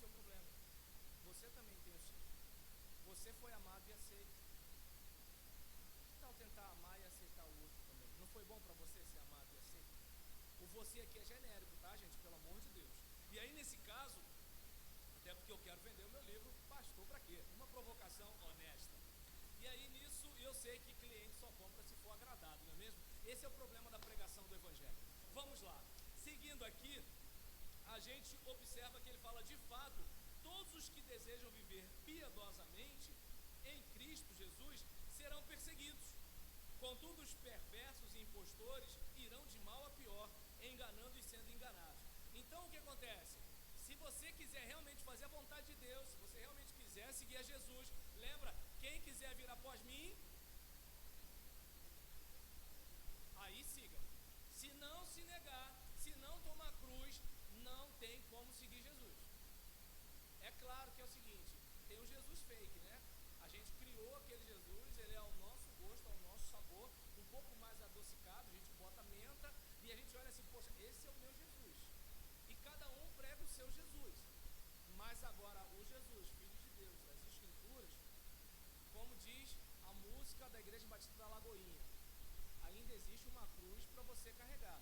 seu problema. Você também tem o seu. Você foi amado e aceito. Que tal tentar amar e aceitar o outro também? Não foi bom para você ser amado e aceito? O você aqui é genérico, tá, gente? Pelo amor de Deus. E aí, nesse caso, até porque eu quero vender o meu livro, pastor para quê? Uma provocação honesta. E aí, nisso, eu sei que cliente só compra se for agradado, não é mesmo? Esse é o problema da pregação do Evangelho. Vamos lá. Seguindo aqui, a gente observa que ele fala, de fato, todos os que desejam viver piedosamente em Cristo Jesus serão perseguidos. Contudo, os perversos e impostores irão de mal a pior, enganando e sendo enganados. Então, o que acontece? Se você quiser realmente fazer a vontade de Deus, se você realmente quiser seguir a Jesus, lembra, quem quiser vir após mim, aí siga. Se não se negar, se não tomar cruz, não tem como seguir Jesus. É claro que é o seguinte, tem um Jesus fake, né? A gente criou aquele Jesus, ele é ao nosso gosto, ao nosso sabor, um pouco mais adocicado, a gente bota menta e a gente olha assim, poxa, esse é o meu Jesus. E cada um prega o seu Jesus. Mas agora, o Jesus, Filho de Deus, das Escrituras, como diz a música da Igreja Batista da Lagoinha, ainda existe uma cruz para você carregar.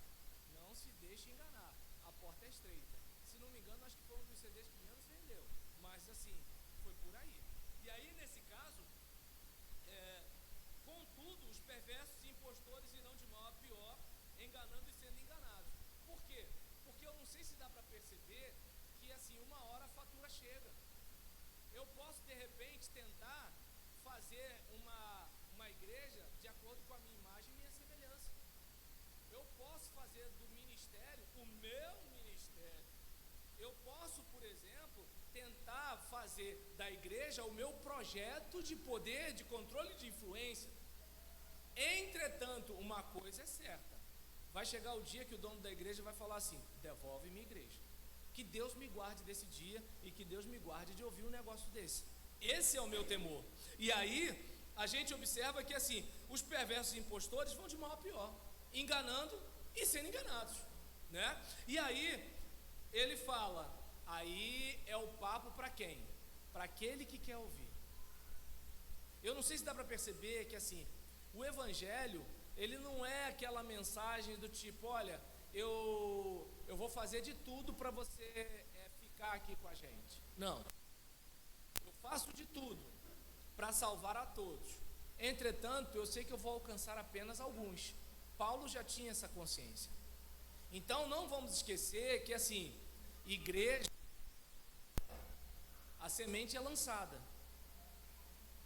Não se deixe enganar, a porta é estreita. Se não me engano, acho que foi um dos CDs que menos vendeu, mas assim, foi por aí. E aí, nesse caso, contudo, os perversos e impostores irão de mal a pior, enganando e sendo enganados. Por quê? Porque eu não sei se dá para perceber que assim, uma hora a fatura chega. Eu posso de repente tentar fazer uma igreja de acordo com a minha imagem e minha semelhança. Eu posso fazer do ministério o meu ministério. Eu posso, por exemplo, tentar fazer da igreja o meu projeto de poder, de controle de influência. Entretanto, uma coisa é certa, vai chegar o dia que o dono da igreja vai falar assim, devolve minha igreja. Que Deus me guarde desse dia e que Deus me guarde de ouvir um negócio desse. Esse é o meu temor. E aí, a gente observa que assim, os perversos impostores vão de mal a pior, enganando e sendo enganados, né? E aí, ele fala, aí é o papo para quem? Para aquele que quer ouvir. Eu não sei se dá para perceber que assim, o Evangelho, ele não é aquela mensagem do tipo, olha, eu vou fazer de tudo para você ficar aqui com a gente. Não, eu faço de tudo para salvar a todos. Entretanto, eu sei que eu vou alcançar apenas alguns. Paulo já tinha essa consciência. Então não vamos esquecer que assim, igreja, a semente é lançada.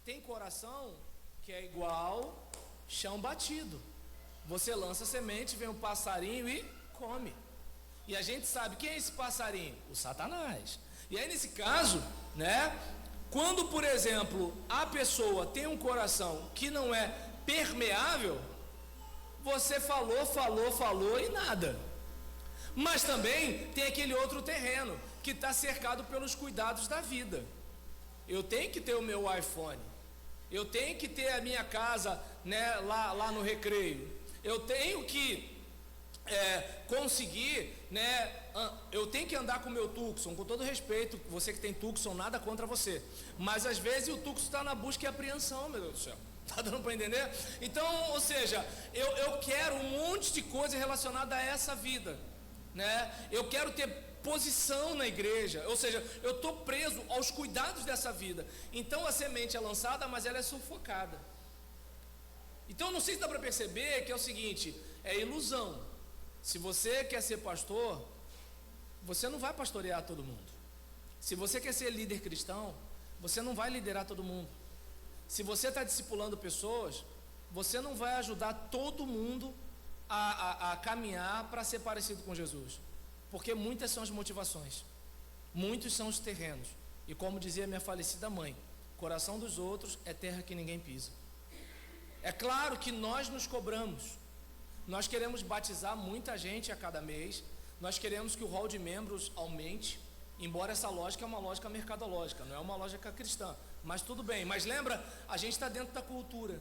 Tem coração que é igual chão batido. Você lança a semente, vem um passarinho e come. E a gente sabe quem é esse passarinho? O Satanás. E aí nesse caso, né, quando por exemplo a pessoa tem um coração que não é permeável, você falou e nada. Mas também tem aquele outro terreno que está cercado pelos cuidados da vida. Eu tenho que ter o meu iPhone, eu tenho que ter a minha casa, né, lá no recreio, eu tenho que conseguir, né, eu tenho que andar com o meu Tucson, com todo respeito, você que tem Tucson, nada contra você, mas às vezes o Tucson está na busca e apreensão, meu Deus do céu, está dando para entender? Então, ou seja, eu quero um monte de coisa relacionada a essa vida, né? Eu quero ter posição na igreja, ou seja, eu estou preso aos cuidados dessa vida. Então a semente é lançada, mas ela é sufocada. Então não sei se dá para perceber que é o seguinte, é ilusão. Se você quer ser pastor, você não vai pastorear todo mundo. Se você quer ser líder cristão, você não vai liderar todo mundo. Se você está discipulando pessoas, você não vai ajudar todo mundo a caminhar para ser parecido com Jesus. Porque muitas são as motivações, muitos são os terrenos. E como dizia minha falecida mãe, coração dos outros é terra que ninguém pisa. É claro que nós nos cobramos. Nós queremos batizar muita gente a cada mês. Nós queremos que o rol de membros aumente. Embora essa lógica é uma lógica mercadológica, não é uma lógica cristã. Mas tudo bem, mas lembra, a gente está dentro da cultura.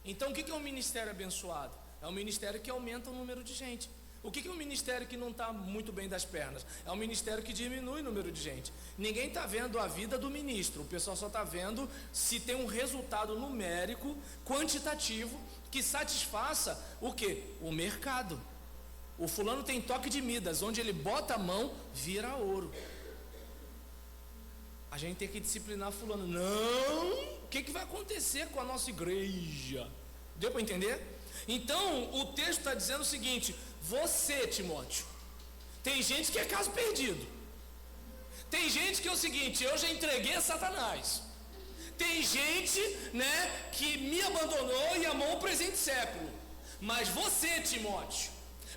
Então o que é um ministério abençoado? É um ministério que aumenta o número de gente. O que é um ministério que não está muito bem das pernas? É um ministério que diminui o número de gente. Ninguém está vendo a vida do ministro, o pessoal só está vendo se tem um resultado numérico, quantitativo, que satisfaça o quê? O mercado. O fulano tem toque de Midas, onde ele bota a mão, vira ouro. A gente tem que disciplinar fulano. Não, o que vai acontecer com a nossa igreja? Deu para entender? Então, o texto está dizendo o seguinte: você, Timóteo, tem gente que é caso perdido. Tem gente que é o seguinte: eu já entreguei a Satanás. Tem gente, né, que me abandonou e amou o presente século. Mas você, Timóteo,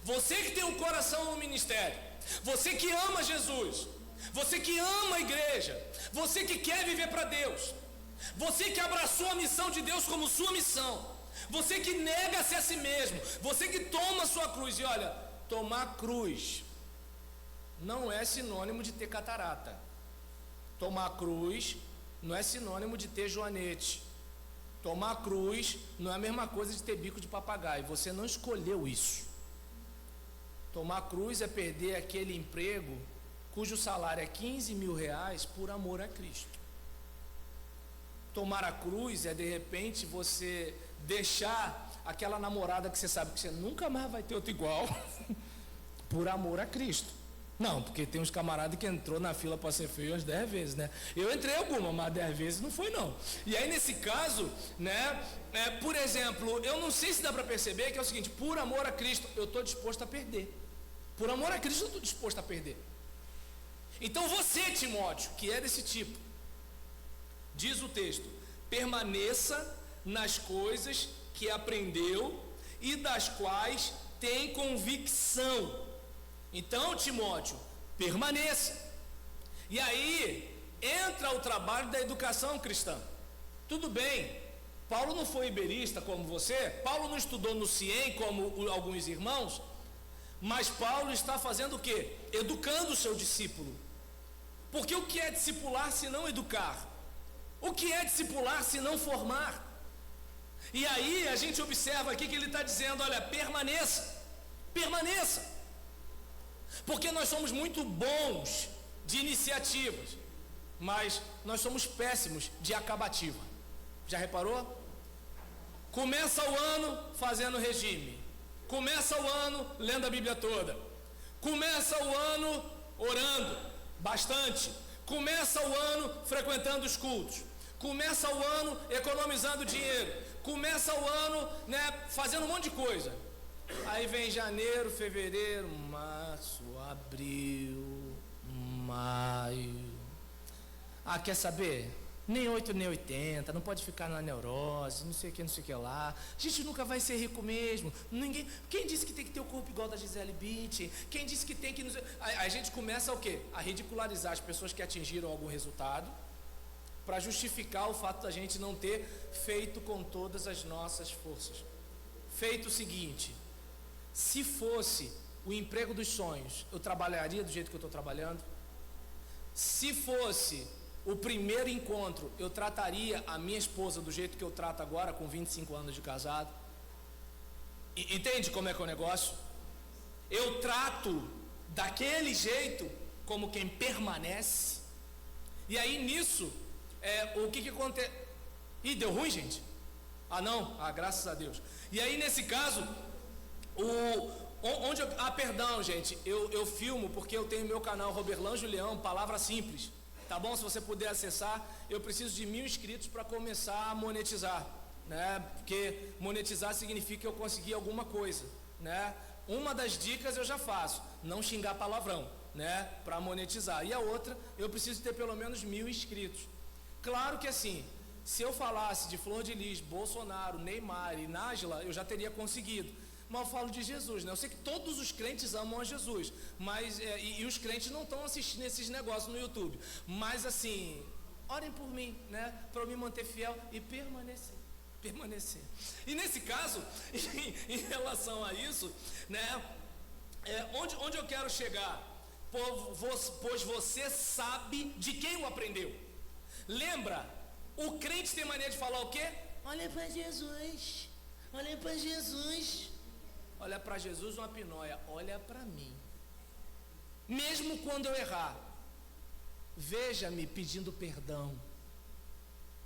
você que tem um coração no ministério, você que ama Jesus, você que ama a igreja, você que quer viver para Deus, você que abraçou a missão de Deus como sua missão, você que nega-se a si mesmo, você que toma a sua cruz. E olha, tomar cruz não é sinônimo de ter catarata. Tomar cruz não é sinônimo de ter joanete. Tomar cruz não é a mesma coisa de ter bico de papagaio. Você não escolheu isso. Tomar cruz é perder aquele emprego cujo salário é 15 mil reais por amor a Cristo. Tomar a cruz é de repente você deixar aquela namorada que você sabe que você nunca mais vai ter outra igual por amor a Cristo. Não, porque tem uns camaradas que entrou na fila para ser feio umas 10 vezes, né? Eu entrei alguma, mas 10 vezes não foi não. E aí nesse caso, né, por exemplo, eu não sei se dá para perceber que é o seguinte: por amor a Cristo eu estou disposto a perder. Por amor a Cristo eu estou disposto a perder. Então você, Timóteo, que é desse tipo, diz o texto: permaneça nas coisas que aprendeu e das quais tem convicção. Então, Timóteo, permaneça. E aí entra o trabalho da educação cristã. Tudo bem, Paulo não foi iberista como você, Paulo não estudou no CIEM como alguns irmãos, mas Paulo está fazendo o quê? Educando o seu discípulo. Porque o que é discipular se não educar? O que é discipular se não formar? E aí a gente observa aqui que ele está dizendo: olha, permaneça, permaneça. Porque nós somos muito bons de iniciativas, mas nós somos péssimos de acabativa. Já reparou? Começa o ano fazendo regime, começa o ano lendo a Bíblia toda, começa o ano orando bastante, começa o ano frequentando os cultos, começa o ano economizando dinheiro, começa o ano, né, fazendo um monte de coisa. Aí vem janeiro, fevereiro, março, abril, maio. Ah, quer saber? Nem 8 nem 80, não pode ficar na neurose, não sei o que, não sei o que lá. A gente nunca vai ser rico mesmo. Ninguém. Quem disse que tem que ter o corpo igual da Gisele Bündchen? Quem disse que tem que. A gente começa o quê? A ridicularizar as pessoas que atingiram algum resultado, para justificar o fato da gente não ter feito com todas as nossas forças. Feito o seguinte: se fosse o emprego dos sonhos, eu trabalharia do jeito que eu estou trabalhando. Se fosse o primeiro encontro, eu trataria a minha esposa do jeito que eu trato agora, com 25 anos de casado. Entende como é que é o negócio? Eu trato daquele jeito como quem permanece. E aí nisso, o que acontece? Ih, deu ruim, gente? Ah não? Ah, graças a Deus. E aí nesse caso, perdão, gente, eu filmo porque eu tenho meu canal Roberlan Julião, Palavra Simples, tá bom? Se você puder acessar, eu preciso de 1000 inscritos para começar a monetizar, né? Porque monetizar significa eu conseguir alguma coisa, né? Uma das dicas eu já faço: não xingar palavrão, né? Para monetizar. E a outra, eu preciso ter pelo menos 1000 inscritos. Claro que assim, se eu falasse de Flor de Lis, Bolsonaro, Neymar e Nájila, eu já teria conseguido. Mas eu falo de Jesus, né? Eu sei que todos os crentes amam a Jesus, mas e os crentes não estão assistindo esses negócios no YouTube. Mas assim, orem por mim, né? Para eu me manter fiel e permanecer. E nesse caso, em relação a isso, né? Onde eu quero chegar? Pois você sabe de quem o aprendeu. Lembra? O crente tem mania de falar o quê? Olha para Jesus, olha para Jesus. olha para Jesus uma pinóia, olha para mim. Mesmo quando eu errar, veja-me pedindo perdão,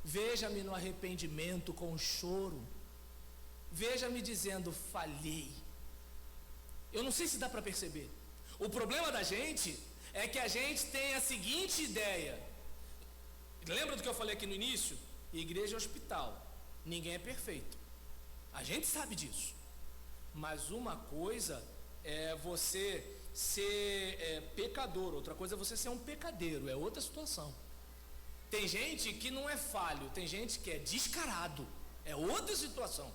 veja-me no arrependimento com choro, veja-me dizendo, falhei. Eu não sei se dá para perceber. O problema da gente é que a gente tem a seguinte ideia. Lembra do que eu falei aqui no início? Igreja é hospital, ninguém é perfeito. A gente sabe disso. Mas uma coisa é você ser pecador, outra coisa é você ser um pecadeiro, é outra situação. Tem gente que não é falho, tem gente que é descarado, é outra situação,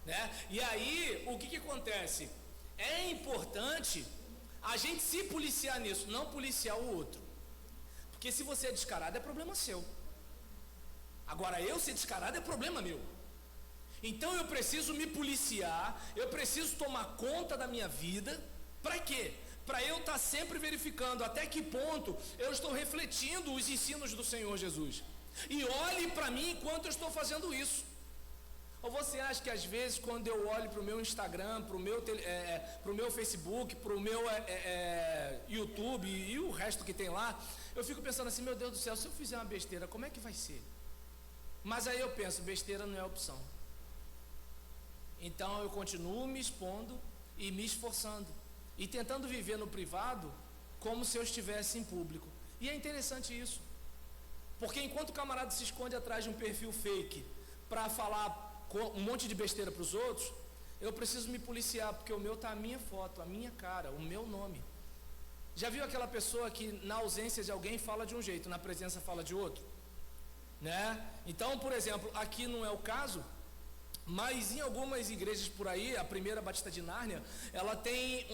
né? E aí, o que acontece? É importante a gente se policiar nisso, não policiar o outro. Porque se você é descarado é problema seu. Agora eu ser descarado é problema meu. Então eu preciso me policiar, eu preciso tomar conta da minha vida. Para quê? Para eu estar sempre verificando até que ponto eu estou refletindo os ensinos do Senhor Jesus. E olhe para mim enquanto eu estou fazendo isso. Ou você acha que às vezes quando eu olho para o meu Instagram, para o meu Facebook, para o meu YouTube e o resto que tem lá, eu fico pensando assim, meu Deus do céu, se eu fizer uma besteira, como é que vai ser? Mas aí eu penso, besteira não é opção. Então eu continuo me expondo e me esforçando e tentando viver no privado como se eu estivesse em público. E é interessante isso, porque enquanto o camarada se esconde atrás de um perfil fake para falar um monte de besteira para os outros, eu preciso me policiar, porque o meu está a minha foto, a minha cara, o meu nome. Já viu aquela pessoa que na ausência de alguém fala de um jeito, na presença fala de outro? Né? Então, por exemplo, aqui não é o caso, mas em algumas igrejas por aí, a primeira Batista de Nárnia, ela tem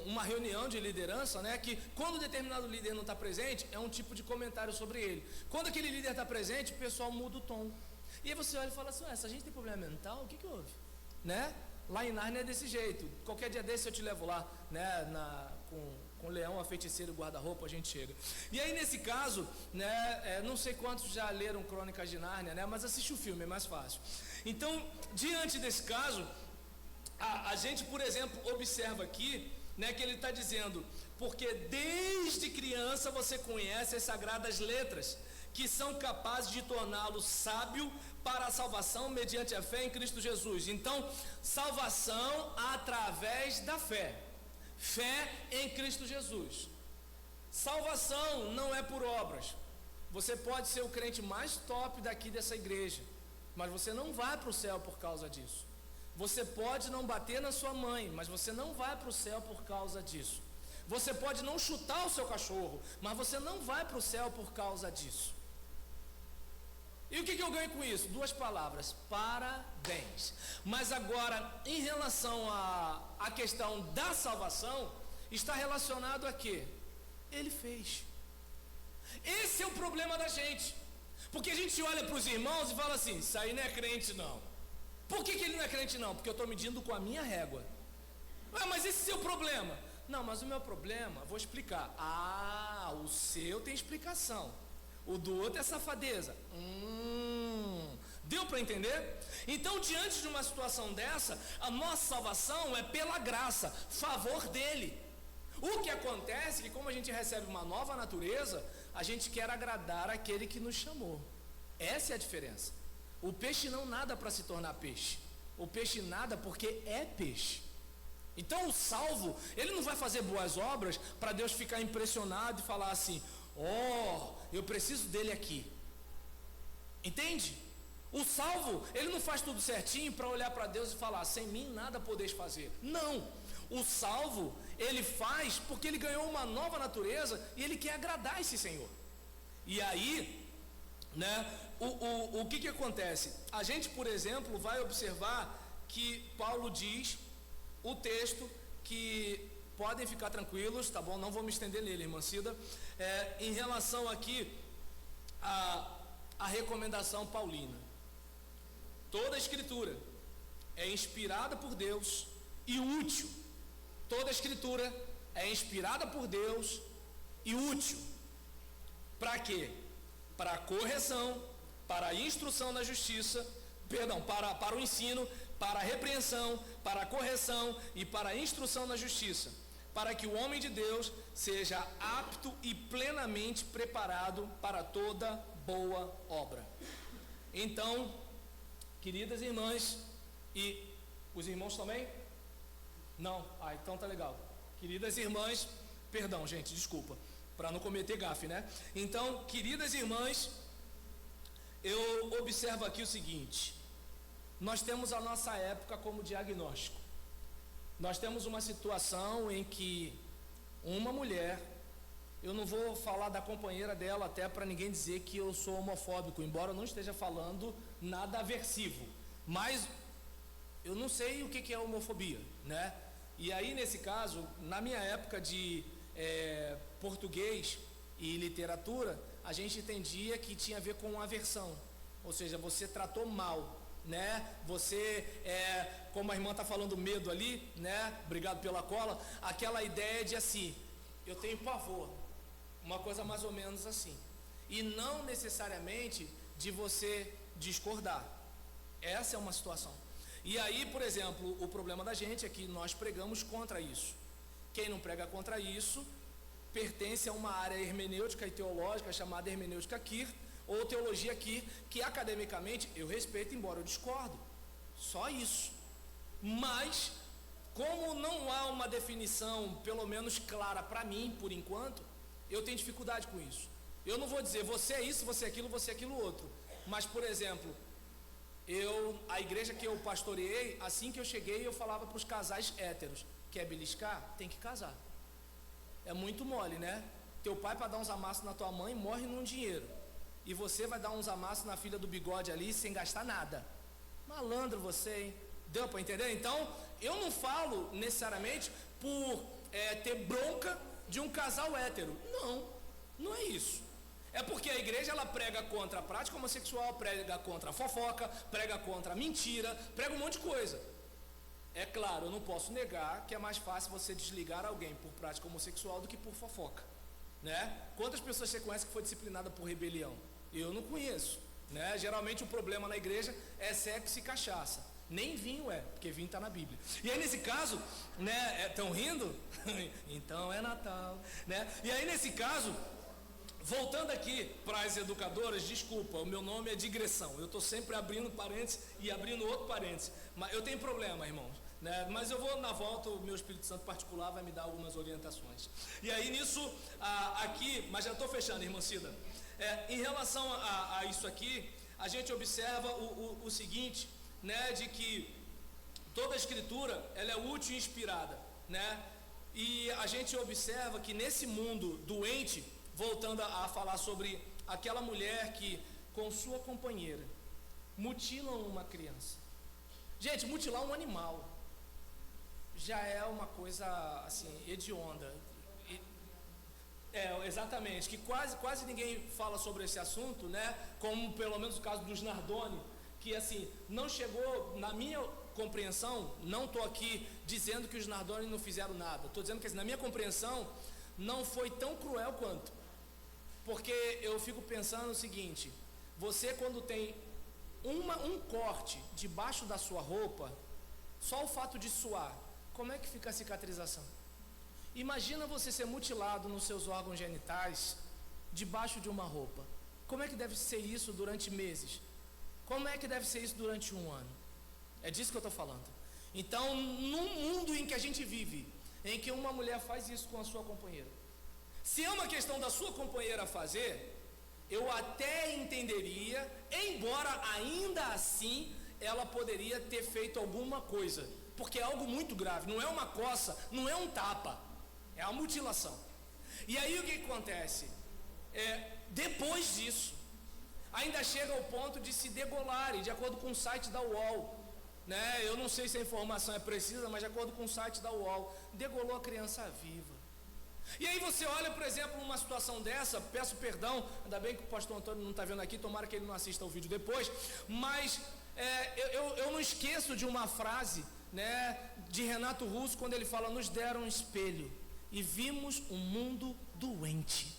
uma reunião de liderança, né, que quando determinado líder não está presente, é um tipo de comentário sobre ele. Quando aquele líder está presente, o pessoal muda o tom. E aí você olha e fala assim, se a gente tem problema mental, o que houve? Né? Lá em Nárnia é desse jeito. Qualquer dia desse eu te levo lá, né, com o leão, a feiticeira e o guarda-roupa, a gente chega. E aí nesse caso, né, não sei quantos já leram Crônicas de Nárnia, né, mas assiste o filme, é mais fácil. Então, diante desse caso, a gente, por exemplo, observa aqui, né, que ele está dizendo, porque desde criança você conhece as sagradas letras, que são capazes de torná-lo sábio para a salvação mediante a fé em Cristo Jesus. Então, salvação através da fé. Fé em Cristo Jesus. Salvação não é por obras. Você pode ser o crente mais top daqui dessa igreja, mas você não vai para o céu por causa disso. Você pode não bater na sua mãe, mas você não vai para o céu por causa disso. Você pode não chutar o seu cachorro, mas você não vai para o céu por causa disso. E o que eu ganho com isso? 2 palavras, parabéns. Mas agora, em relação à questão da salvação, está relacionado a quê? Ele fez. Esse é o problema da gente. Porque a gente olha para os irmãos e fala assim, isso aí não é crente não. Por que ele não é crente não? Porque eu estou medindo com a minha régua. Mas esse é o seu problema. Não, mas o meu problema, vou explicar. O seu tem explicação. O do outro é safadeza. Deu para entender? Então, diante de uma situação dessa, a nossa salvação é pela graça, favor dele. O que acontece é que, como a gente recebe uma nova natureza, a gente quer agradar aquele que nos chamou. Essa é a diferença. O peixe não nada para se tornar peixe. O peixe nada porque é peixe. Então o salvo, ele não vai fazer boas obras para Deus ficar impressionado e falar assim, eu preciso dele aqui. Entende? O salvo, ele não faz tudo certinho para olhar para Deus e falar, sem mim nada podeis fazer. Não. O salvo, ele faz porque ele ganhou uma nova natureza e ele quer agradar esse Senhor. E aí, né, o que acontece? A gente, por exemplo, vai observar que Paulo diz, o texto, que podem ficar tranquilos, tá bom? Não vou me estender nele, irmã Cida. Em relação aqui a recomendação paulina. Toda a escritura é inspirada por Deus e útil. Toda a escritura é inspirada por Deus e útil. Para quê? Para a correção, para a instrução na justiça, para o ensino, para a repreensão, para a correção e para a instrução na justiça, para que o homem de Deus seja apto e plenamente preparado para toda boa obra. Então, queridas irmãs, e os irmãos também? Não? Então tá legal. Queridas irmãs, perdão gente, desculpa, para não cometer gafe, né? Então, queridas irmãs, eu observo aqui o seguinte: nós temos a nossa época como diagnóstico. Nós temos uma situação em que uma mulher, eu não vou falar da companheira dela até para ninguém dizer que eu sou homofóbico, embora eu não esteja falando nada aversivo, mas eu não sei o que é homofobia, né? E aí nesse caso, na minha época de português e literatura, a gente entendia que tinha a ver com aversão, ou seja, você tratou mal, né? Você, como a irmã está falando medo ali, né? Obrigado pela cola, aquela ideia de assim, eu tenho pavor, uma coisa mais ou menos assim, e não necessariamente de você discordar. Essa é uma situação. E aí, por exemplo, o problema da gente é que nós pregamos contra isso. Quem não prega contra isso pertence a uma área hermenêutica e teológica chamada hermenêutica queer, ou teologia queer, que academicamente eu respeito, embora eu discordo. Só isso. Mas, como não há uma definição, pelo menos clara para mim, por enquanto, eu tenho dificuldade com isso. Eu não vou dizer, você é isso, você é aquilo outro. Mas, por exemplo, a igreja que eu pastoreei, assim que eu cheguei, eu falava para os casais héteros: quer beliscar? Tem que casar. É muito mole, né? Teu pai, para dar uns amassos na tua mãe, morre num dinheiro, e você vai dar uns amassos na filha do bigode ali sem gastar nada. Malandro você, hein? Deu para entender? Então, eu não falo necessariamente por ter bronca de um casal hétero. Não é isso. É porque a igreja ela prega contra a prática homossexual, prega contra a fofoca, prega contra a mentira, prega um monte de coisa. É claro, eu não posso negar que é mais fácil você desligar alguém por prática homossexual do que por fofoca, né? Quantas pessoas você conhece que foi disciplinada por rebelião? Eu não conheço, né? Geralmente o problema na igreja é sexo e cachaça. Nem vinho porque vinho está na Bíblia. E aí nesse caso, né? Estão rindo? Então é Natal, né? E aí nesse caso, voltando aqui para as educadoras, desculpa, o meu nome é digressão. Eu estou sempre abrindo parênteses e abrindo outro parênteses. Mas eu tenho problema, irmãos, né? Mas eu vou na volta, o meu Espírito Santo particular vai me dar algumas orientações. E aí nisso, aqui, mas já estou fechando, irmã Cida. Em relação a isso aqui, a gente observa o seguinte, né? De que toda a escritura, ela é útil e inspirada, né? E a gente observa que nesse mundo doente, voltando a falar sobre aquela mulher que, com sua companheira, mutilam uma criança. Gente, mutilar um animal já é uma coisa, assim, hedionda. Exatamente, que quase ninguém fala sobre esse assunto, né? Como pelo menos o caso dos Nardoni, que assim, não chegou, na minha compreensão, não estou aqui dizendo que os Nardoni não fizeram nada, estou dizendo que assim, na minha compreensão, não foi tão cruel quanto. Porque eu fico pensando o seguinte: você quando tem um corte debaixo da sua roupa, só o fato de suar, como é que fica a cicatrização? Imagina você ser mutilado nos seus órgãos genitais, debaixo de uma roupa. Como é que deve ser isso durante meses? Como é que deve ser isso durante um ano? É disso que eu estou falando. Então, num mundo em que a gente vive, em que uma mulher faz isso com a sua companheira, se é uma questão da sua companheira fazer, eu até entenderia, embora ainda assim ela poderia ter feito alguma coisa, porque é algo muito grave, não é uma coça, não é um tapa, é a mutilação. E aí o que acontece? Depois disso, ainda chega ao ponto de se degolarem, de acordo com o site da UOL, né? Eu não sei se a informação é precisa, mas de acordo com o site da UOL, degolou a criança viva. E aí você olha, por exemplo, numa situação dessa, peço perdão, ainda bem que o pastor Antônio não está vendo aqui, tomara que ele não assista o vídeo depois, mas eu não esqueço de uma frase, né, de Renato Russo, quando ele fala: nos deram um espelho e vimos um mundo doente,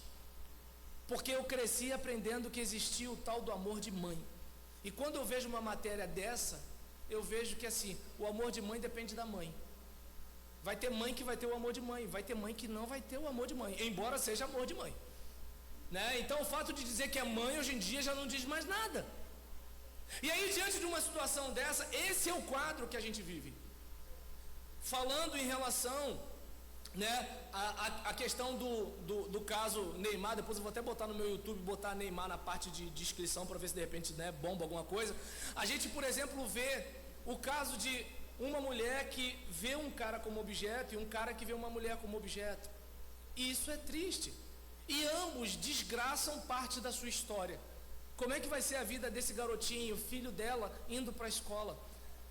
porque eu cresci aprendendo que existia o tal do amor de mãe, e quando eu vejo uma matéria dessa, eu vejo que assim, o amor de mãe depende da mãe. Vai ter mãe que vai ter o amor de mãe, vai ter mãe que não vai ter o amor de mãe, embora seja amor de mãe, né? Então o fato de dizer que é mãe hoje em dia já não diz mais nada. E aí, diante de uma situação dessa, esse é o quadro que a gente vive. Falando em relação, né, a questão do caso Neymar, depois eu vou até botar no meu YouTube, botar Neymar na parte de inscrição para ver se de repente, né, bomba alguma coisa. A gente, por exemplo, vê o caso de uma mulher que vê um cara como objeto e um cara que vê uma mulher como objeto. E isso é triste. E ambos desgraçam parte da sua história. Como é que vai ser a vida desse garotinho, filho dela, indo para a escola?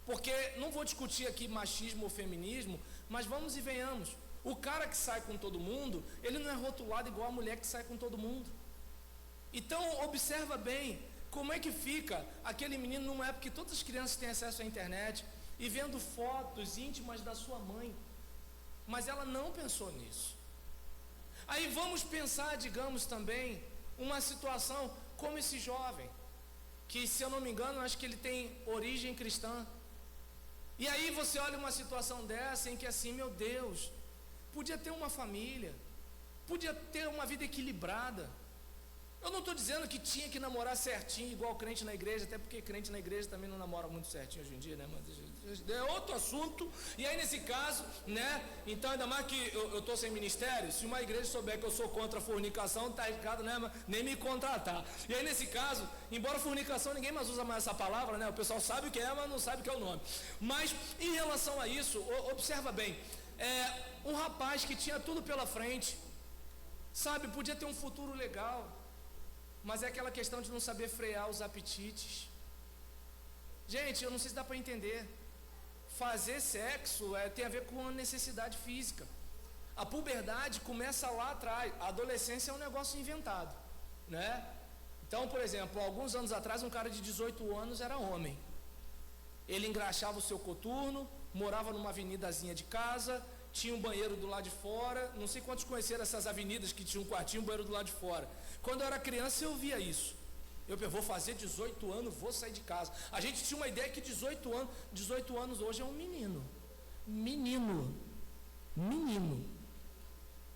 Porque, não vou discutir aqui machismo ou feminismo, mas vamos e venhamos. O cara que sai com todo mundo, ele não é rotulado igual a mulher que sai com todo mundo. Então, observa bem, como é que fica aquele menino numa época que todas as crianças têm acesso à internet e vendo fotos íntimas da sua mãe, mas ela não pensou nisso. Aí vamos pensar, digamos também, uma situação como esse jovem, que se eu não me engano, acho que ele tem origem cristã. E aí você olha uma situação dessa em que assim, meu Deus, podia ter uma família, podia ter uma vida equilibrada. Eu não estou dizendo que tinha que namorar certinho, igual crente na igreja, até porque crente na igreja também não namora muito certinho hoje em dia, né? Mas é outro assunto. E aí nesse caso, né? Então ainda mais que eu estou sem ministério, se uma igreja souber que eu sou contra a fornicação, tá errado, né? Nem me contratar. E aí nesse caso, embora fornicação ninguém mais usa mais essa palavra, né? O pessoal sabe o que é, mas não sabe o que é o nome. Mas em relação a isso, observa bem, um rapaz que tinha tudo pela frente, sabe, podia ter um futuro legal, mas é aquela questão de não saber frear os apetites. Gente, eu não sei se dá para entender. Fazer sexo tem a ver com a necessidade física. A puberdade começa lá atrás. A adolescência é um negócio inventado, né? Então, por exemplo, alguns anos atrás, um cara de 18 anos era homem. Ele engraxava o seu coturno, morava numa avenidazinha de casa, tinha um banheiro do lado de fora. Não sei quantos conheceram essas avenidas que tinha um quartinho, um banheiro do lado de fora. Quando eu era criança eu via isso. Eu vou fazer 18 anos, vou sair de casa. A gente tinha uma ideia que 18 anos hoje é um menino. Menino.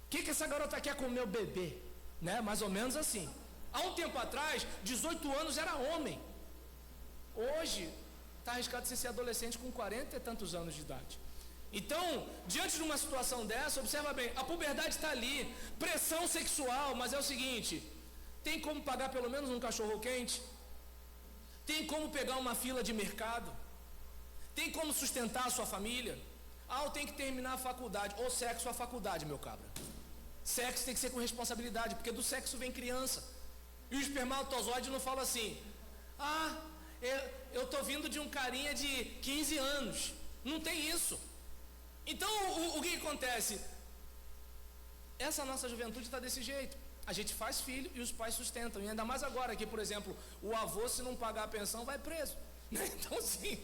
O que essa garota quer com o meu bebê? Né? Mais ou menos assim. Há um tempo atrás, 18 anos era homem. Hoje, está arriscado você ser adolescente com 40 e tantos anos de idade. Então, diante de uma situação dessa, observa bem, a puberdade está ali, pressão sexual, mas é o seguinte, tem como pagar pelo menos um cachorro quente? Tem como pegar uma fila de mercado? Tem como sustentar a sua família? Eu tenho que terminar a faculdade, ou sexo a faculdade, meu cabra. Sexo tem que ser com responsabilidade, porque do sexo vem criança. E o espermatozoide não fala assim, eu estou vindo de um carinha de 15 anos. Não tem isso. Então, o que acontece? Essa nossa juventude está desse jeito. A gente faz filho e os pais sustentam. E ainda mais agora que, por exemplo, o avô, se não pagar a pensão, vai preso. Então, sim,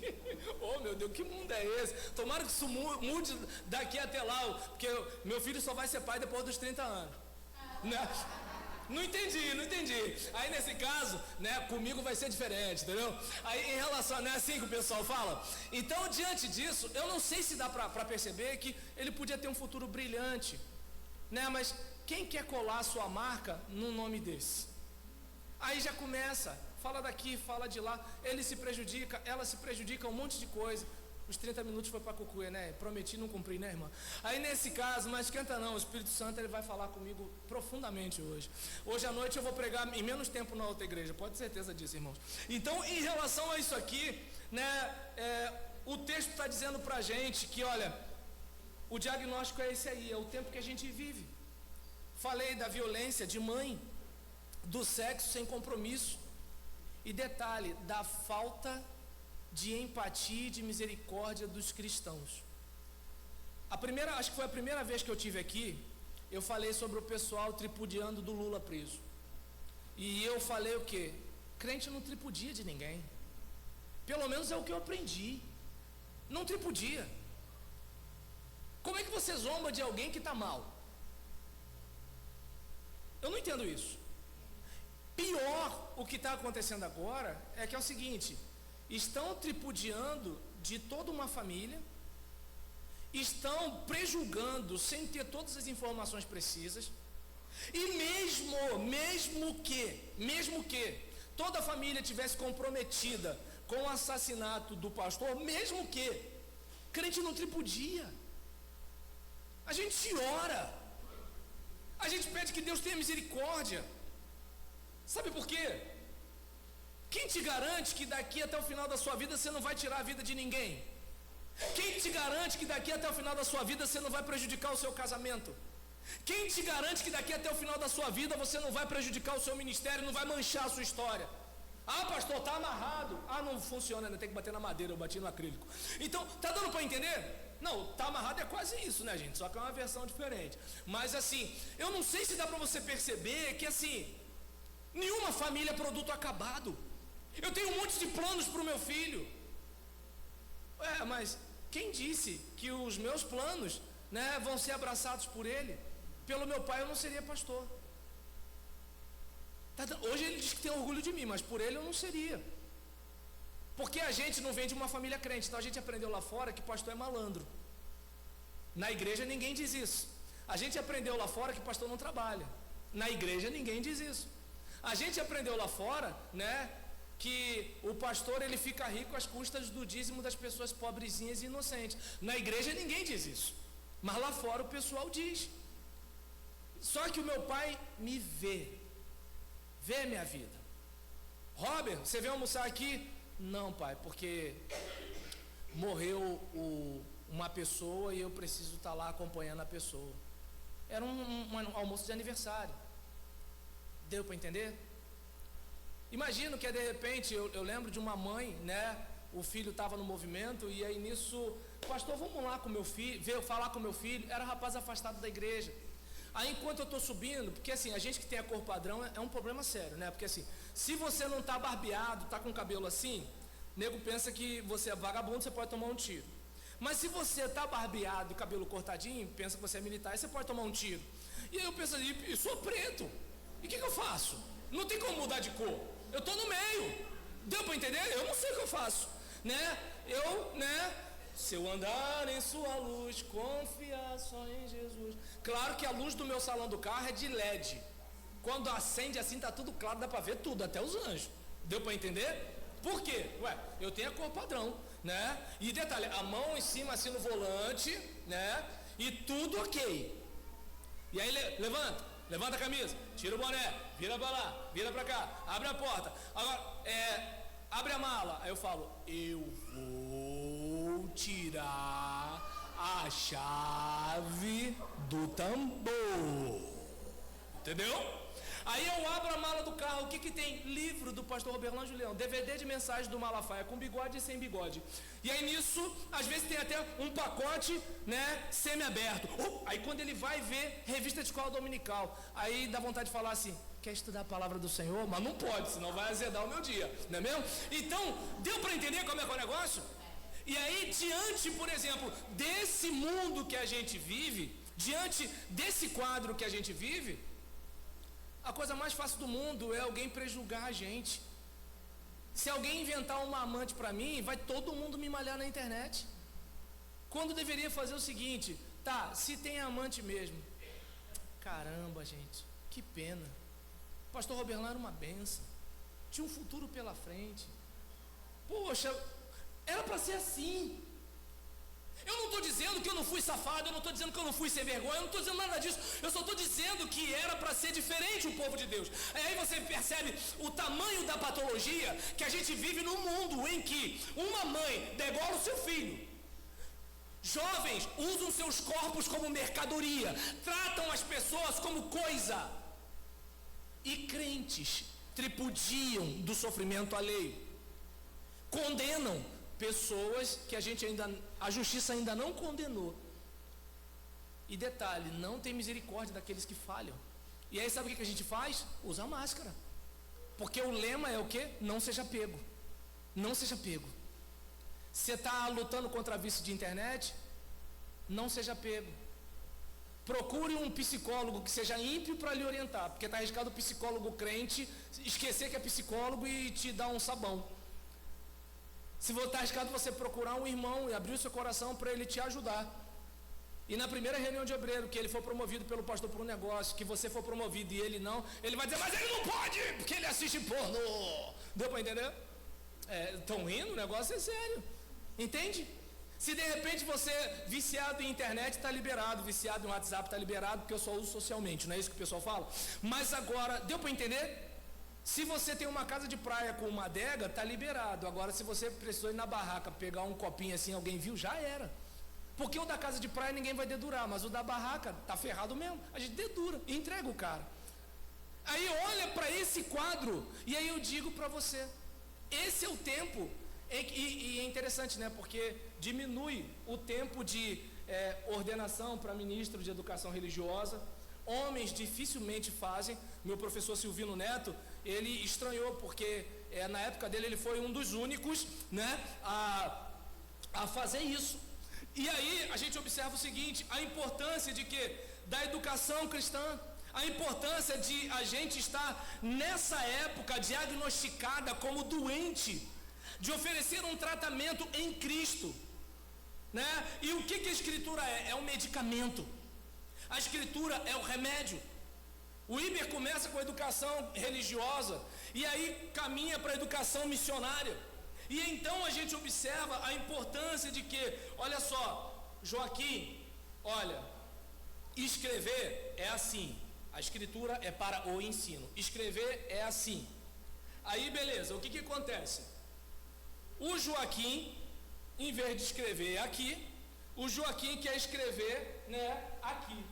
meu Deus, que mundo é esse? Tomara que isso mude daqui até lá, porque meu filho só vai ser pai depois dos 30 anos. Né? Não entendi. Aí nesse caso, né, comigo vai ser diferente, entendeu? Aí em relação, não é assim que o pessoal fala? Então, diante disso, eu não sei se dá para perceber que ele podia ter um futuro brilhante, né? Mas quem quer colar a sua marca num nome desse? Aí já começa, fala daqui, fala de lá, ele se prejudica, ela se prejudica, um monte de coisa. Os 30 minutos foi para cucuia, né? Prometi, não cumpri, né, irmã? Aí nesse caso, mas esquenta não, o Espírito Santo ele vai falar comigo profundamente hoje. Hoje à noite eu vou pregar em menos tempo na outra igreja, pode ter certeza disso, irmãos. Então, em relação a isso aqui, né, o texto está dizendo para a gente que, olha, o diagnóstico é esse aí, é o tempo que a gente vive. Falei da violência de mãe, do sexo sem compromisso. E detalhe, da falta de empatia e de misericórdia dos cristãos. Acho que foi a primeira vez que eu tive aqui, eu falei sobre o pessoal tripudiando do Lula preso. E eu falei o quê? Crente não tripudia de ninguém. Pelo menos é o que eu aprendi. Não tripudia. Como é que você zomba de alguém que está mal? Eu não entendo isso. Pior, o que está acontecendo agora é que é o seguinte, estão tripudiando de toda uma família, estão prejulgando sem ter todas as informações precisas, e mesmo que toda a família tivesse comprometida com o assassinato do pastor, mesmo que crente não tripudia. A gente ora, a gente pede que Deus tenha misericórdia. Sabe por quê? Quem te garante que daqui até o final da sua vida você não vai tirar a vida de ninguém? Quem te garante que daqui até o final da sua vida você não vai prejudicar o seu casamento? Quem te garante que daqui até o final da sua vida você não vai prejudicar o seu ministério, não vai manchar a sua história? Ah, pastor, está amarrado. Ah, não funciona, ainda tem que bater na madeira, eu bati no acrílico. Então, tá dando para entender? Não, tá amarrado é quase isso, né, gente? Só que é uma versão diferente. Mas assim, eu não sei se dá para você perceber que assim, nenhuma família é produto acabado. Eu tenho um monte de planos para o meu filho. Mas quem disse que os meus planos, né, vão ser abraçados por ele? Pelo meu pai eu não seria pastor. Hoje ele diz que tem orgulho de mim, mas por ele eu não seria. Porque a gente não vem de uma família crente, então a gente aprendeu lá fora que pastor é malandro. Na igreja ninguém diz isso. A gente aprendeu lá fora que pastor não trabalha. Na igreja ninguém diz isso. A gente aprendeu lá fora, né, que o pastor ele fica rico às custas do dízimo das pessoas pobrezinhas e inocentes. Na igreja ninguém diz isso, mas lá fora o pessoal diz. Só que o meu pai me vê minha vida. Robert, você veio almoçar aqui? Não, pai, porque morreu uma pessoa e eu preciso estar lá acompanhando a pessoa. Era um almoço de aniversário. Deu para entender? Imagino que de repente, eu lembro de uma mãe, né? O filho estava no movimento e aí nisso, pastor, vamos lá com meu filho, veio falar com meu filho. Era rapaz afastado da igreja. Aí enquanto eu estou subindo, porque assim, a gente que tem a cor padrão é um problema sério, né? Porque assim, se você não está barbeado, está com o cabelo assim, nego pensa que você é vagabundo, você pode tomar um tiro. Mas se você está barbeado e cabelo cortadinho, pensa que você é militar, e você pode tomar um tiro. E aí eu penso assim, eu sou preto, e o que eu faço? Não tem como mudar de cor, eu estou no meio. Deu para entender? Eu não sei o que eu faço, né? Se eu andar em sua luz, confiar só em Jesus. Claro que a luz do meu salão do carro é de LED. Quando acende assim, tá tudo claro, dá para ver tudo, até os anjos. Deu para entender? Por quê? Eu tenho a cor padrão, né? E detalhe, a mão em cima assim no volante, né? E tudo ok. E aí levanta a camisa, tira o boné, vira para lá, vira para cá, abre a porta. Agora, abre a mala. Aí eu falo, eu vou tirar a chave do tambor. Entendeu? Aí eu abro a mala do carro, o que tem? Livro do pastor Roberlan Julião, DVD de mensagens do Malafaia, com bigode e sem bigode. E aí nisso, às vezes tem até um pacote, né, semi-aberto. Aí quando ele vai ver, revista de escola dominical, aí dá vontade de falar assim, quer estudar a palavra do Senhor? Mas não pode, senão vai azedar o meu dia, não é mesmo? Então, deu para entender como é que é o negócio? E aí, diante, por exemplo, desse mundo que a gente vive, diante desse quadro que a gente vive, a coisa mais fácil do mundo é alguém prejulgar a gente. Se alguém inventar uma amante para mim, vai todo mundo me malhar na internet. Quando deveria fazer o seguinte, tá, se tem amante mesmo. Caramba, gente, que pena. O pastor Roberlan era uma benção. Tinha um futuro pela frente. Poxa, era para ser assim. Eu não estou dizendo que eu não fui safado, eu não estou dizendo que eu não fui sem vergonha, eu não estou dizendo nada disso. Eu só estou dizendo que era para ser diferente o povo de Deus. Aí você percebe o tamanho da patologia que a gente vive num mundo em que uma mãe degola o seu filho. Jovens usam seus corpos como mercadoria, tratam as pessoas como coisa. E crentes tripudiam do sofrimento alheio. Condenam pessoas que a justiça ainda não condenou. E detalhe, não tem misericórdia daqueles que falham. E aí sabe o que a gente faz? Usa máscara. Porque o lema é o quê? Não seja pego. Não seja pego. Você está lutando contra vício de internet? Não seja pego. Procure um psicólogo que seja ímpio para lhe orientar. Porque está arriscado o psicólogo crente esquecer que é psicólogo e te dar um sabão. Se for tá arriscado você procurar um irmão e abrir o seu coração para ele te ajudar. E na primeira reunião de obreiro, que ele for promovido pelo pastor por um negócio, que você for promovido e ele não, ele vai dizer, mas ele não pode, porque ele assiste porno. Deu para entender? Estão rindo? O negócio é sério. Entende? Se de repente você, viciado em internet, está liberado, viciado em WhatsApp está liberado, porque eu só uso socialmente, não é isso que o pessoal fala? Mas agora, deu para entender? Se você tem uma casa de praia com uma adega, está liberado. Agora, se você precisou ir na barraca, pegar um copinho assim, alguém viu, já era. Porque o da casa de praia ninguém vai dedurar, mas o da barraca tá ferrado mesmo. A gente dedura e entrega o cara. Aí olha para esse quadro e aí eu digo para você, esse é o tempo, e é interessante, né? Porque diminui o tempo de ordenação para ministro de educação religiosa. Homens dificilmente fazem. Meu professor Silvino Neto, ele estranhou, porque na época dele ele foi um dos únicos, né, a fazer isso. E aí a gente observa o seguinte, a importância de quê? Da educação cristã, a importância de a gente estar nessa época diagnosticada como doente, de oferecer um tratamento em Cristo, né? E o que a Escritura é? É um medicamento. A Escritura é o remédio. O Iber começa com a educação religiosa e aí caminha para a educação missionária. E então a gente observa a importância de que, olha só, Joaquim, olha, escrever é assim, a escritura é para o ensino, escrever é assim. Aí beleza, o que acontece? O Joaquim, em vez de escrever aqui, o Joaquim quer escrever, né, aqui.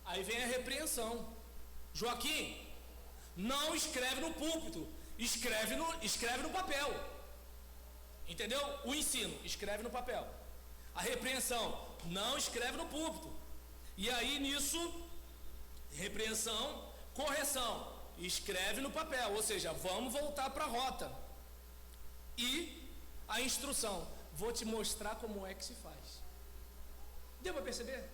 Aí vem a repreensão. Joaquim, não escreve no púlpito, escreve no papel. Entendeu? O ensino, escreve no papel. A repreensão, não escreve no púlpito. E aí nisso, repreensão, correção, escreve no papel. Ou seja, vamos voltar para a rota. E a instrução, vou te mostrar como é que se faz. Deu para perceber?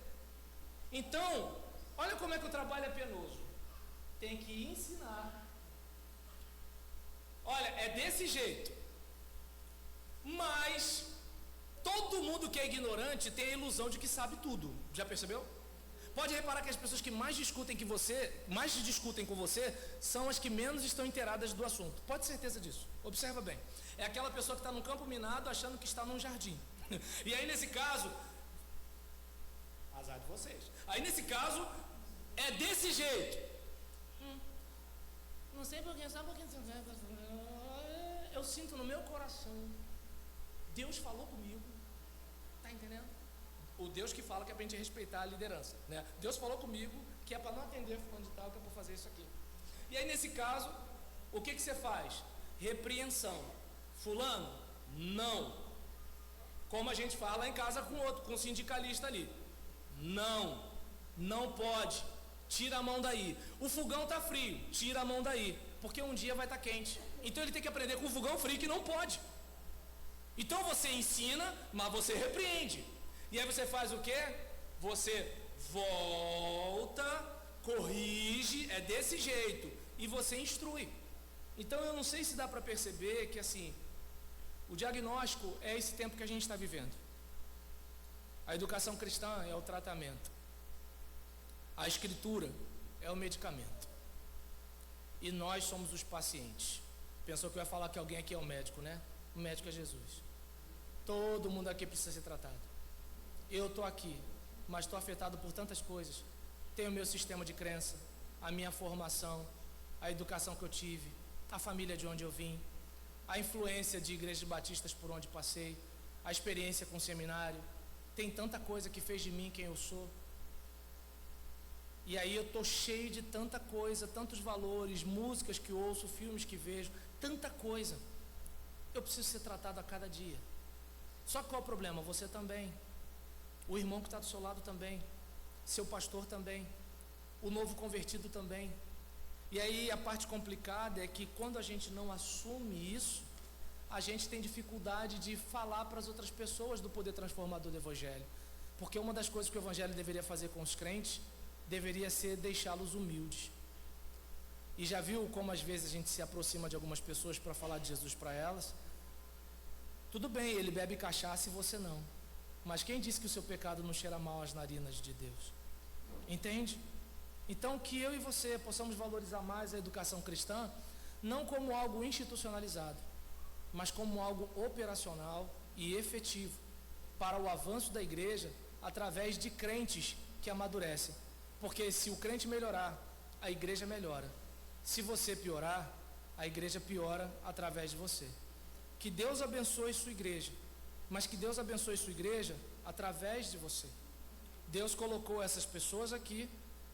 Então, olha como é que o trabalho é penoso. Tem que ensinar. Olha, é desse jeito. Mas todo mundo que é ignorante tem a ilusão de que sabe tudo. Já percebeu? Pode reparar que as pessoas que mais discutem com você, são as que menos estão inteiradas do assunto. Pode ter certeza disso. Observa bem. É aquela pessoa que está num campo minado achando que está num jardim. E aí nesse caso, azar de vocês. Aí nesse caso é desse jeito. Não sei porquê, só porque eu sinto no meu coração. Deus falou comigo, tá entendendo? O Deus que fala que é para a gente respeitar a liderança, né? Deus falou comigo que é para não atender fulano de tal, que é para fazer isso aqui. E aí nesse caso, o que você faz? Repreensão. Fulano, não. Como a gente fala em casa com outro, com um sindicalista ali. Não pode. Tira a mão daí. O fogão tá frio, tira a mão daí, porque um dia vai estar quente. Então ele tem que aprender com o fogão frio que não pode. Então você ensina, mas você repreende. E aí você faz o quê? Você volta, corrige, é desse jeito. E você instrui. Então eu não sei se dá para perceber que assim, o diagnóstico é esse tempo que a gente está vivendo. A educação cristã é o tratamento. A escritura é o medicamento. E nós somos os pacientes. Pensou que eu ia falar que alguém aqui é o médico, né? O médico é Jesus. Todo mundo aqui precisa ser tratado. Eu estou aqui, mas estou afetado por tantas coisas. Tenho o meu sistema de crença, a minha formação, a educação que eu tive, a família de onde eu vim, a influência de igrejas batistas por onde passei, a experiência com o seminário. Tem tanta coisa que fez de mim quem eu sou. E aí eu estou cheio de tanta coisa, tantos valores, músicas que ouço, filmes que vejo, tanta coisa. Eu preciso ser tratado a cada dia. Só que qual é o problema? Você também. O irmão que está do seu lado também. Seu pastor também. O novo convertido também. E aí a parte complicada é que quando a gente não assume isso, a gente tem dificuldade de falar para as outras pessoas do poder transformador do Evangelho. Porque uma das coisas que o Evangelho deveria fazer com os crentes deveria ser deixá-los humildes. E já viu como às vezes a gente se aproxima de algumas pessoas para falar de Jesus para elas? Tudo bem, ele bebe cachaça e você não. Mas quem disse que o seu pecado não cheira mal às narinas de Deus? Entende? Então, que eu e você possamos valorizar mais a educação cristã, não como algo institucionalizado, mas como algo operacional e efetivo para o avanço da igreja através de crentes que amadurecem. Porque se o crente melhorar, a igreja melhora. Se você piorar, a igreja piora através de você. Que Deus abençoe sua igreja, mas que Deus abençoe sua igreja através de você. Deus colocou essas pessoas aqui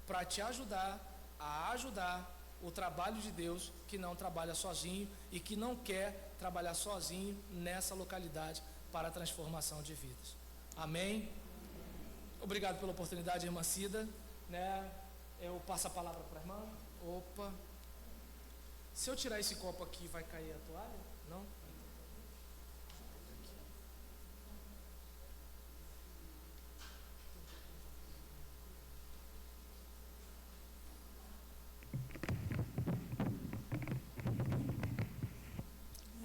para te ajudar a ajudar o trabalho de Deus, que não trabalha sozinho e que não quer trabalhar sozinho nessa localidade para a transformação de vidas. Amém? Obrigado pela oportunidade, irmã Cida, né? Eu passo a palavra para a irmã. Opa. Se eu tirar esse copo aqui, vai cair a toalha? Não?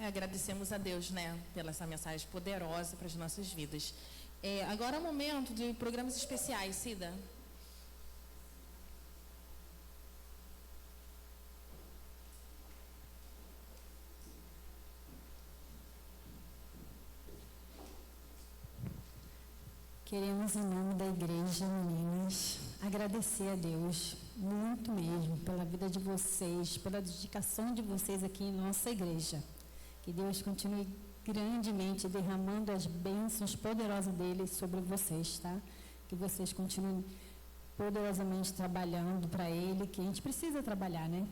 Agradecemos a Deus, né, pela essa mensagem poderosa para as nossas vidas. Agora é o momento de programas especiais, Cida. Queremos, em nome da igreja, meninas, agradecer a Deus muito mesmo pela vida de vocês, pela dedicação de vocês aqui em nossa igreja. Que Deus continue grandemente derramando as bênçãos poderosas dele sobre vocês, tá? Que vocês continuem poderosamente trabalhando para ele, que a gente precisa trabalhar, né?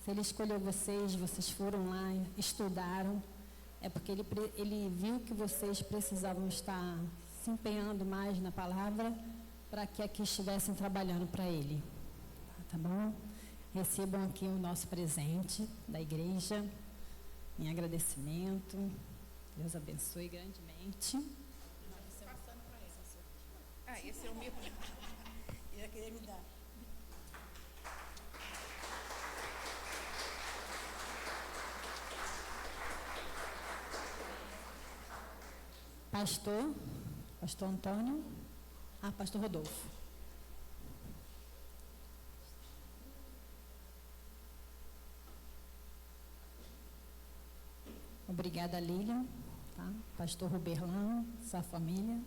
Se ele escolheu vocês, vocês foram lá, estudaram, é porque ele viu que vocês precisavam estar se empenhando mais na palavra para que aqui estivessem trabalhando para ele. Tá bom? Recebam aqui o nosso presente da igreja, em agradecimento. Deus abençoe grandemente. Esse é o meu. Eu ia querer me dar. Pastor Antônio. Pastor Rodolfo. Obrigada, Lilian, tá? Pastor Roberlan, sua família.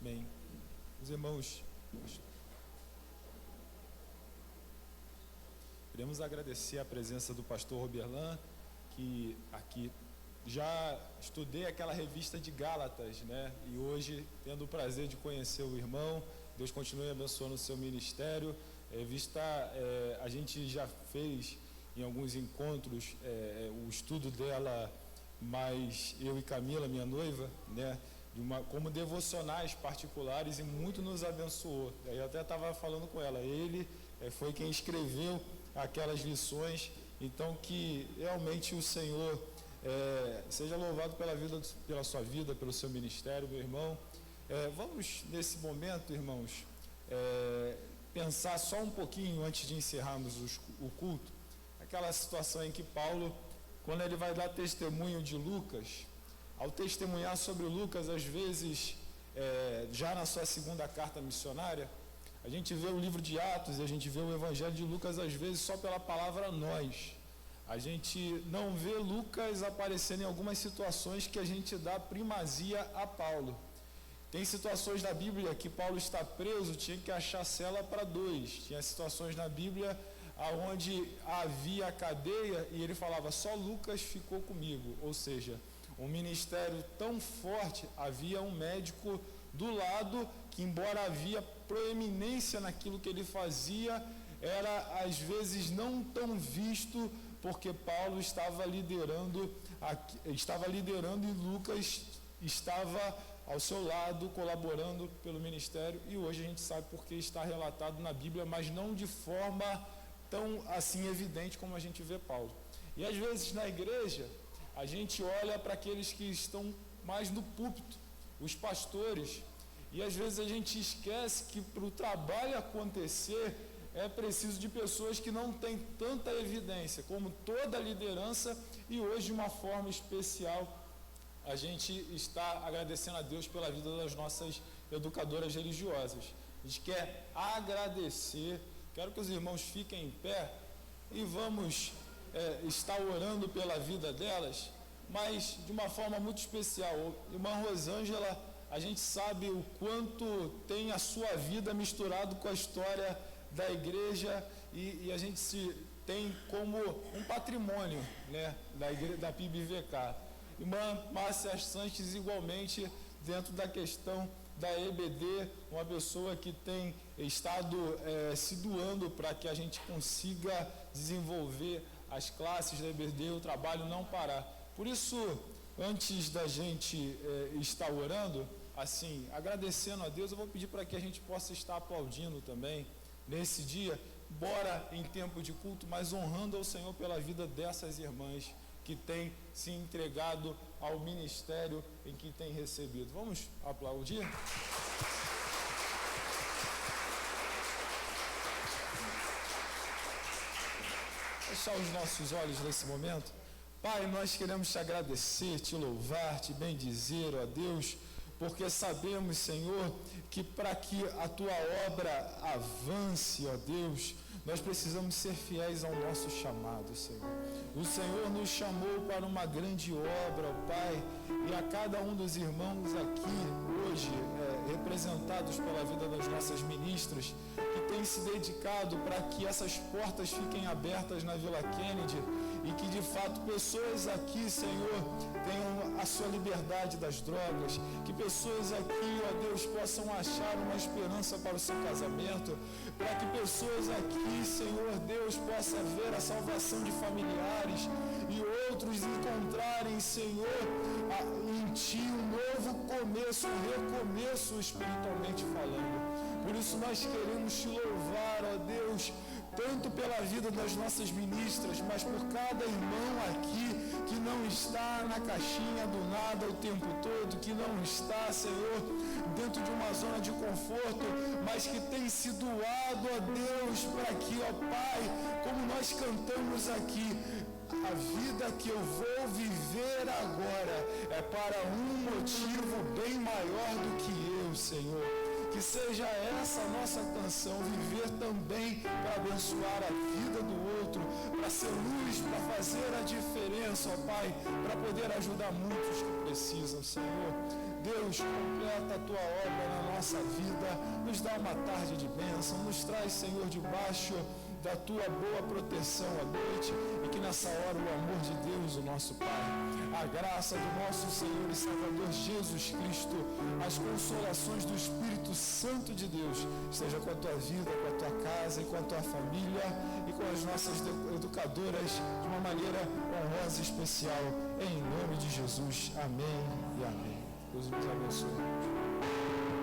Bem, os irmãos, queremos agradecer a presença do pastor Roberlan, que aqui já estudei aquela revista de Gálatas, né? E hoje, tendo o prazer de conhecer o irmão, Deus continue abençoando o seu ministério. A gente já fez em alguns encontros o estudo dela, mas eu e Camila, minha noiva, né? Como devocionais particulares, e muito nos abençoou. Eu até estava falando com ela, ele foi quem escreveu aquelas lições. Então, que realmente o Senhor seja louvado pela sua vida, pelo seu ministério, meu irmão. Vamos, nesse momento, irmãos, pensar só um pouquinho antes de encerrarmos o culto, aquela situação em que Paulo, quando ele vai dar testemunho de Lucas, ao testemunhar sobre Lucas, às vezes, já na sua segunda carta missionária, a gente vê o livro de Atos e a gente vê o Evangelho de Lucas, às vezes, só pela palavra nós. A gente não vê Lucas aparecendo em algumas situações que a gente dá primazia a Paulo. Tem situações da Bíblia que Paulo está preso, tinha que achar cela para dois. Tinha situações na Bíblia onde havia cadeia e ele falava, só Lucas ficou comigo. Ou seja, um ministério tão forte, havia um médico do lado que, embora havia proeminência naquilo que ele fazia, era às vezes não tão visto, porque Paulo estava liderando e Lucas estava ao seu lado, colaborando pelo ministério, e hoje a gente sabe porque está relatado na Bíblia, mas não de forma tão assim evidente como a gente vê Paulo. E às vezes na igreja, a gente olha para aqueles que estão mais no púlpito, os pastores, e às vezes a gente esquece que para o trabalho acontecer, é preciso de pessoas que não têm tanta evidência, como toda a liderança, e hoje, de uma forma especial, a gente está agradecendo a Deus pela vida das nossas educadoras religiosas. A gente quer agradecer, quero que os irmãos fiquem em pé e vamos estar orando pela vida delas, mas de uma forma muito especial. Irmã Rosângela, a gente sabe o quanto tem a sua vida misturado com a história da igreja e a gente se tem como um patrimônio, né, da PIBVK. Irmã Márcia Sanches, igualmente, dentro da questão da EBD, uma pessoa que tem estado se doando para que a gente consiga desenvolver as classes da EBD, o trabalho não parar. Por isso, antes da gente estar orando, assim, agradecendo a Deus, eu vou pedir para que a gente possa estar aplaudindo também nesse dia, embora em tempo de culto, mas honrando ao Senhor pela vida dessas irmãs que têm se entregado ao ministério em que têm recebido. Vamos aplaudir? Fechar os nossos olhos nesse momento. Pai, nós queremos te agradecer, te louvar, te bendizer, ó Deus, porque sabemos, Senhor, que para que a tua obra avance, ó Deus, nós precisamos ser fiéis ao nosso chamado, Senhor. O Senhor nos chamou para uma grande obra, ó Pai, e a cada um dos irmãos aqui, hoje, representados pela vida das nossas ministras, que têm se dedicado para que essas portas fiquem abertas na Vila Kennedy e que, de fato, pessoas aqui, Senhor, tenham a sua liberdade das drogas, que pessoas aqui, ó Deus, possam achar uma esperança para o seu casamento, para que pessoas aqui, Senhor Deus, possam ver a salvação de familiares e outros encontrarem, Senhor, em Ti um novo começo, um recomeço espiritualmente falando. Por isso nós queremos Te louvar, ó Deus, tanto pela vida das nossas ministras, mas por cada irmão aqui que não está na caixinha do nada o tempo todo, que não está, Senhor, dentro de uma zona de conforto, mas que tem se doado a Deus para que, ó Pai, como nós cantamos aqui, a vida que eu vou viver agora é para um motivo bem maior do que eu, Senhor. Que seja essa a nossa canção, viver também para abençoar a vida do outro, para ser luz, para fazer a diferença, ó Pai, para poder ajudar muitos que precisam, Senhor. Deus, completa a Tua obra na nossa vida, nos dá uma tarde de bênção, nos traz, Senhor, debaixo da Tua boa proteção à noite e que nessa hora o amor de Deus, o nosso Pai, a graça do nosso Senhor e Salvador Jesus Cristo, as consolações do Espírito Santo de Deus, esteja com a tua vida, com a tua casa e com a tua família e com as nossas educadoras de uma maneira honrosa e especial, em nome de Jesus. Amém e amém. Deus nos abençoe.